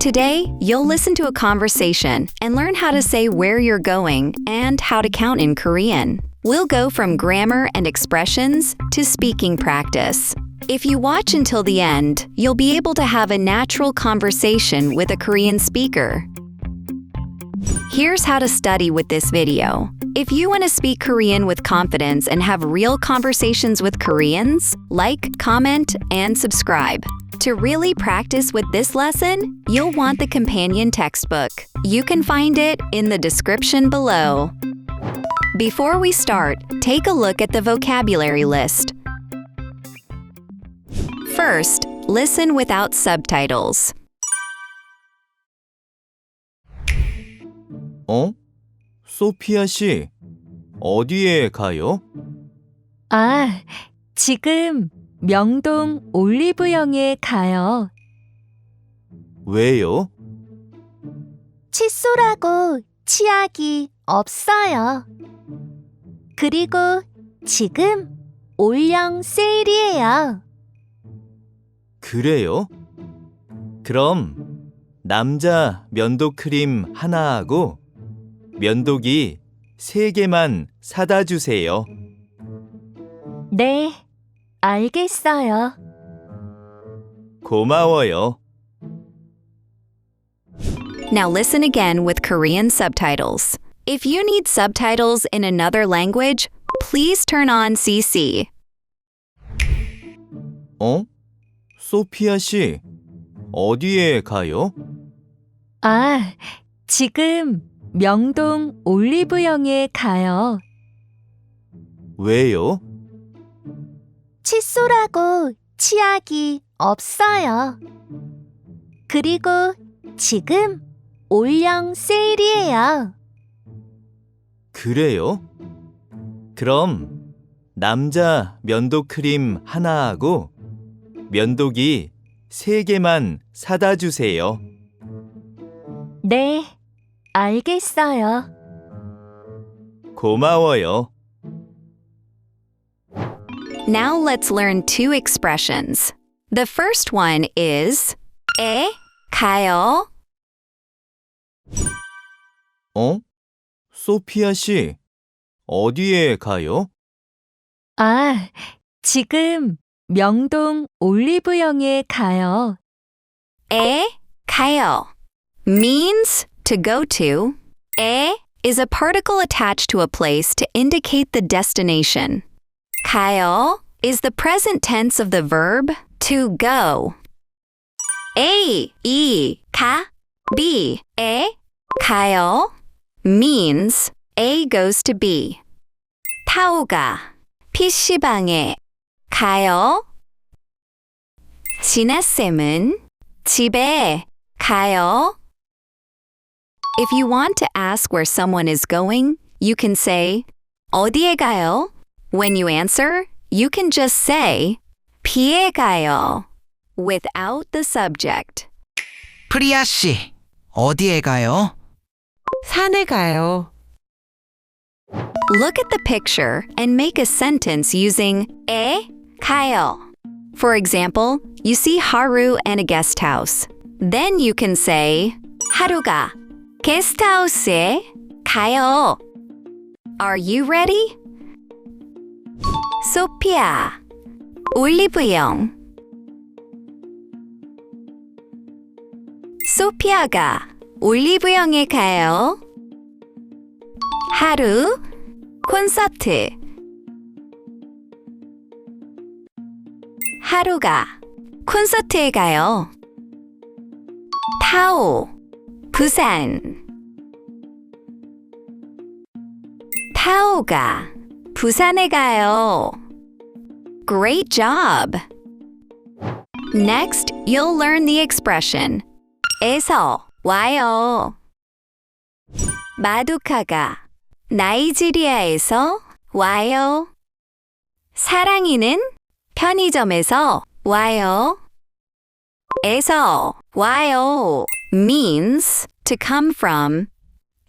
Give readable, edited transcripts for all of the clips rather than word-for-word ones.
Today, you'll listen to a conversation and learn how to say where you're going and how to count in Korean. We'll go from grammar and expressions to speaking practice. If you watch until the end, you'll be able to have a natural conversation with a Korean speaker. Here's how to study with this video. If you want to speak Korean with confidence and have real conversations with Koreans, like, comment, and subscribe. To really practice with this lesson, you'll want the companion textbook. You can find it in the description below. Before we start, take a look at the vocabulary list. First, listen without subtitles. 소피아 씨, 어디에 가요? 지금 명동 올리브영에 가요. 왜요? 칫솔하고 치약이 없어요. 그리고 지금 올영 세일이에요. 그래요? 그럼 남자 면도 크림 하나하고 면도기 3개만 사다 주세요. 네, 알겠어요. 고마워요. Now listen again with Korean subtitles. If you need subtitles in another language, please turn on CC. 소피아 씨, 어디에 가요? 지금 명동 올리브영에 가요. 왜요? 칫솔하고 치약이 없어요. 그리고 지금 올영 세일이에요. 그래요? 그럼 남자 면도 크림 하나하고 면도기 3개만 사다 주세요. 네, 알겠어요. 고마워요. Now let's learn two expressions. The first one is 에 가요. 소피아 씨, 어디에 가요? 지금 명동 올리브영에 가요. 에 가요 means to go to. 에 is a particle attached to a place to indicate the destination. 가요 is the present tense of the verb to go. A, 이, 가, B, 에, 가요 means A goes to B. 타오가, PC방에 가요. 진아쌤은 집에 가요. If you want to ask where someone is going, you can say 어디에 가요? When you answer, you can just say 피에 가요 without the subject. 프리아 씨, 어디에 가요? 산에 가요. Look at the picture and make a sentence using 에 가요. For example, you see Haru and a guest house. Then you can say 하루가 게스트하우스에 가요. Are you ready? 소피아 올리브영. 소피아가 올리브영에 가요. 하루 콘서트. 하루가 콘서트에 가요. 타오 부산. 타오가 부산에 가요. Great job! Next, you'll learn the expression 에서 와요. 마두카가 나이지리아에서 와요. 사랑이는 편의점에서 와요. 에서 와요 means to come from.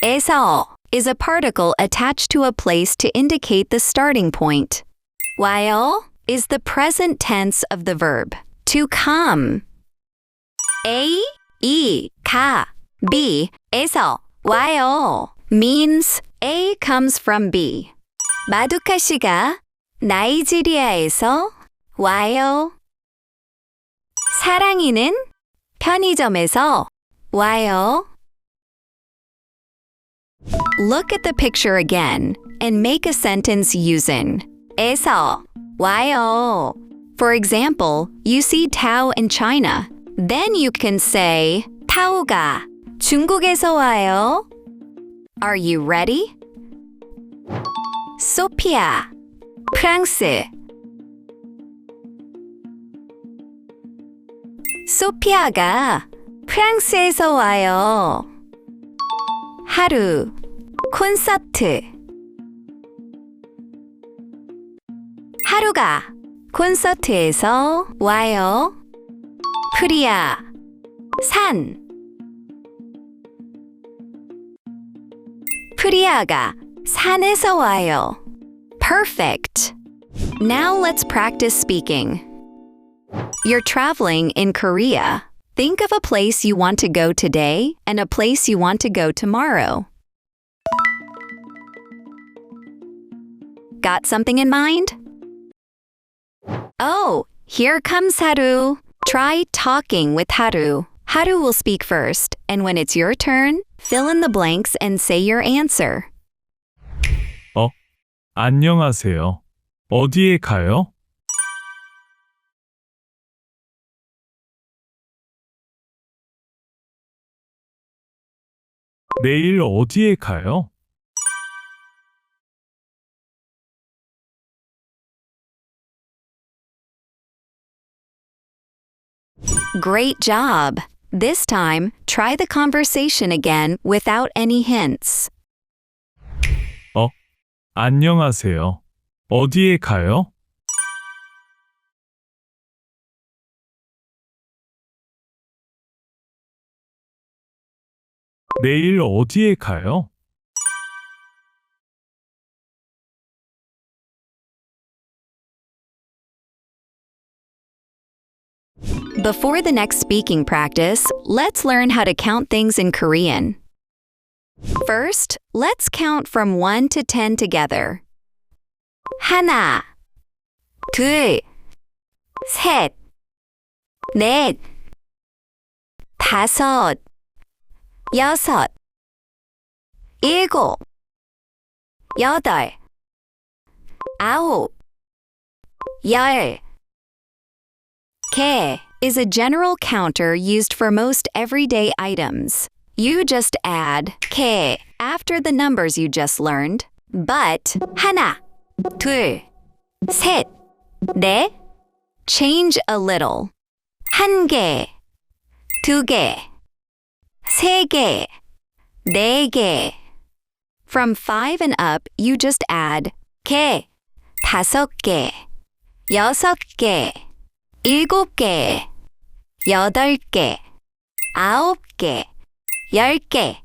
에서 is a particle attached to a place to indicate the starting point. 와요 is the present tense of the verb to come. A, 이, 가, 가, B에서 와요 means A comes from B. 마두카 씨가 나이지리아에서 와요. 사랑이는 편의점에서 와요. Look at the picture again and make a sentence using 에서 와요. For example, you see Tao in China. Then you can say 타오가 중국에서 와요. Are you ready? 소피아, 프랑스. 소피아가 프랑스에서 와요. 하루, 콘서트. 하루가 콘서트에서 와요. 프리아, 산. 프리아가 산에서 와요. Perfect. Now let's practice speaking. You're traveling in Korea. Think of a place you want to go today and a place you want to go tomorrow. Got something in mind? Oh, here comes Haru. Try talking with Haru. Haru will speak first, and when it's your turn, fill in the blanks and say your answer. 안녕하세요. 어디에 가요? 내일 어디에 가요? Great job! This time, try the conversation again without any hints. 안녕하세요. 어디에 가요? 내일 어디에 가요? Before the next speaking practice, let's learn how to count things in Korean. First, let's count from 1 to 10 together. 하나, 둘, 셋, 넷, 다섯, 여섯, 일곱, 여덟, 아홉, 열. 개 is a general counter used for most everyday items. You just add 개 after the numbers you just learned. But 하나, 둘, 셋, 넷, change a little. 한 개, 두 개, 세 개, 네 개. From 5 and up, you just add 개, 다섯 개, 여섯 개, 일곱 개, 여덟 개, 아홉 개, 열 개.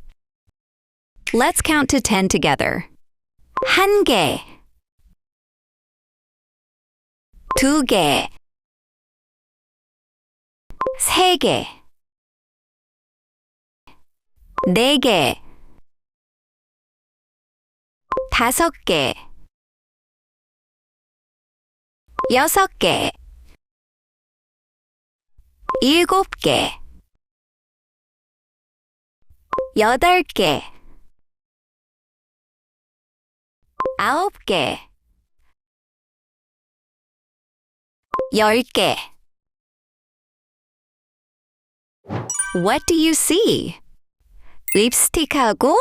Let's count to 10 together. 한 개, 두 개, 세 개, 네 개, 다섯 개, 여섯 개, 일곱 개, 여덟 개, 아홉 개, 열 개. What do you see? 립스틱하고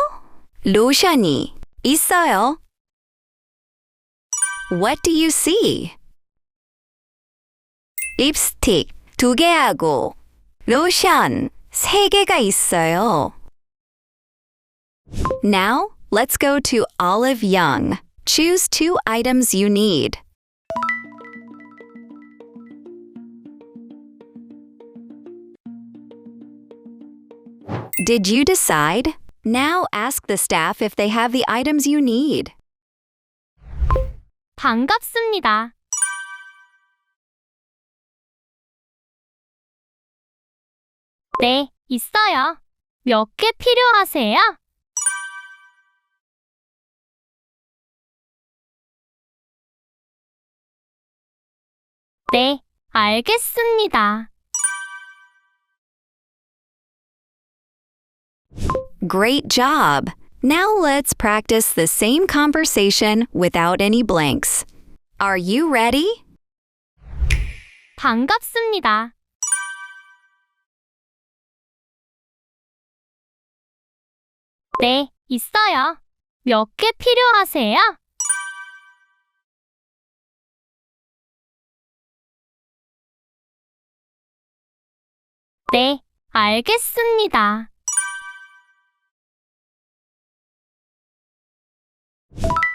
로션이 있어요. What do you see? 립스틱 2개하고 로션 3개가 있어요. Now, let's go to Olive Young. Choose 2 items you need. Did you decide? Now ask the staff if they have the items you need. 반갑습니다. 네, 있어요. 몇 개 필요하세요? 네, 알겠습니다. Great job! Now let's practice the same conversation without any blanks. Are you ready? 반갑습니다. 네, 있어요. 몇 개 필요하세요? 네, 알겠습니다.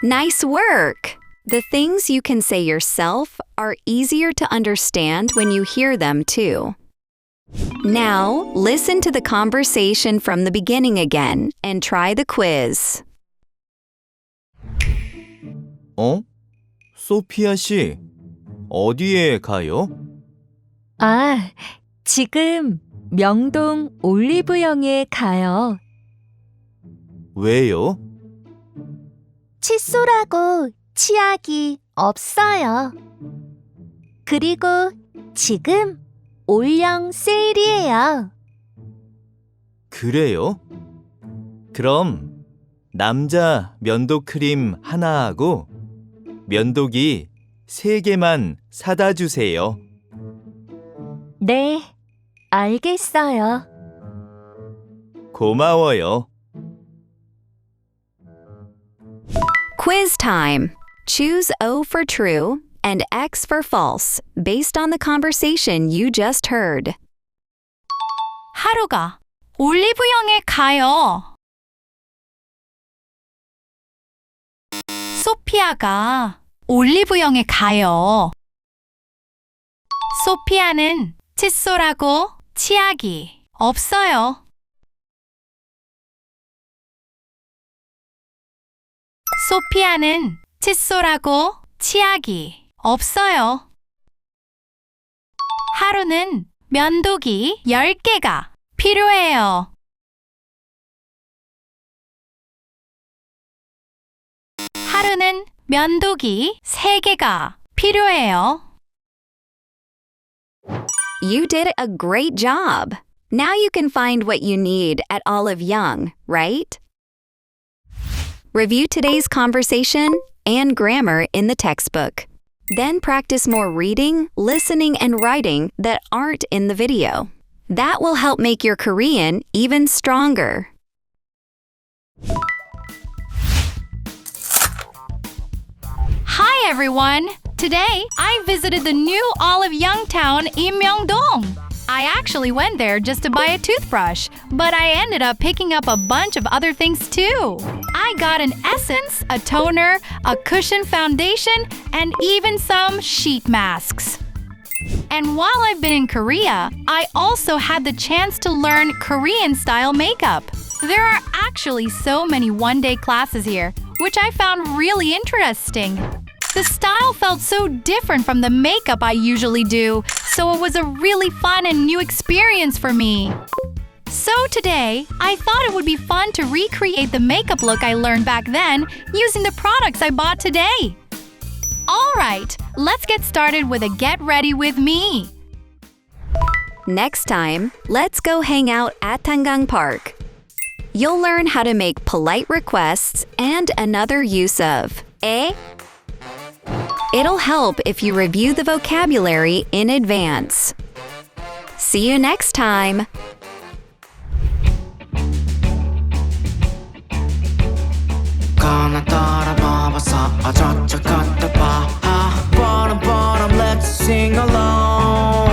Nice work! The things you can say yourself are easier to understand when you hear them too. Now, listen to the conversation from the beginning again and try the quiz. 소피아 씨, 어디에 가요? 아, 지금 명동 올리브영에 가요. 왜요? 칫솔하고 치약이 없어요. 그리고 지금 올영 세일이에요. 그래요? 그럼 남자 면도 크림 하나하고 면도기 3개만 사다 주세요. 네, 알겠어요. 고마워요. Quiz time! Choose O for true and X for false based on the conversation you just heard. 하루가 올리브영에 가요. 소피아가 올리브영에 가요. 소피아는 칫솔하고 치약이 없어요. 소피아는 칫솔하고 치약이 없어요. 하루는 면도기 10개가 필요해요. 하루는 면도기 3개가 필요해요. You did a great job! Now you can find what you need at Olive Young, right? Review today's conversation and grammar in the textbook. Then practice more reading, listening, and writing that aren't in the video. That will help make your Korean even stronger. Hi everyone! Today, I visited the new Olive Young town in Myeongdong. I actually went there just to buy a toothbrush, but I ended up picking up a bunch of other things too. I got an essence, a toner, a cushion foundation, and even some sheet masks. And while I've been in Korea, I also had the chance to learn Korean-style makeup. There are actually so many one-day classes here, which I found really interesting. The style felt so different from the makeup I usually do, so it was a really fun and new experience for me. So today, I thought it would be fun to recreate the makeup look I learned back then using the products I bought today. Alright, let's get started with a get ready with me. Next time, let's go hang out at Tangang Park. You'll learn how to make polite requests and another use of "에." It'll help if you review the vocabulary in advance. See you next time! gonna 따라봐봐서 저쪽 갔다 봐 bottom let's sing along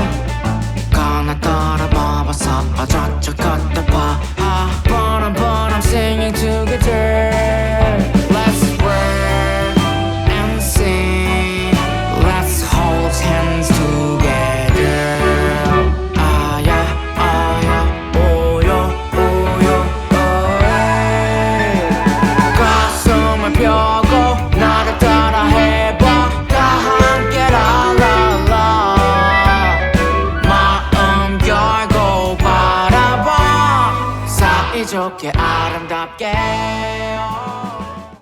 gonna 따라봐봐서 저쪽 갔다 봐 bottom singing together let's work and sing let's hold hands together 가슴을 펴고 나를 따라 해봐 다 함께 라라라 마음 열고 바라 사이좋게 아름답게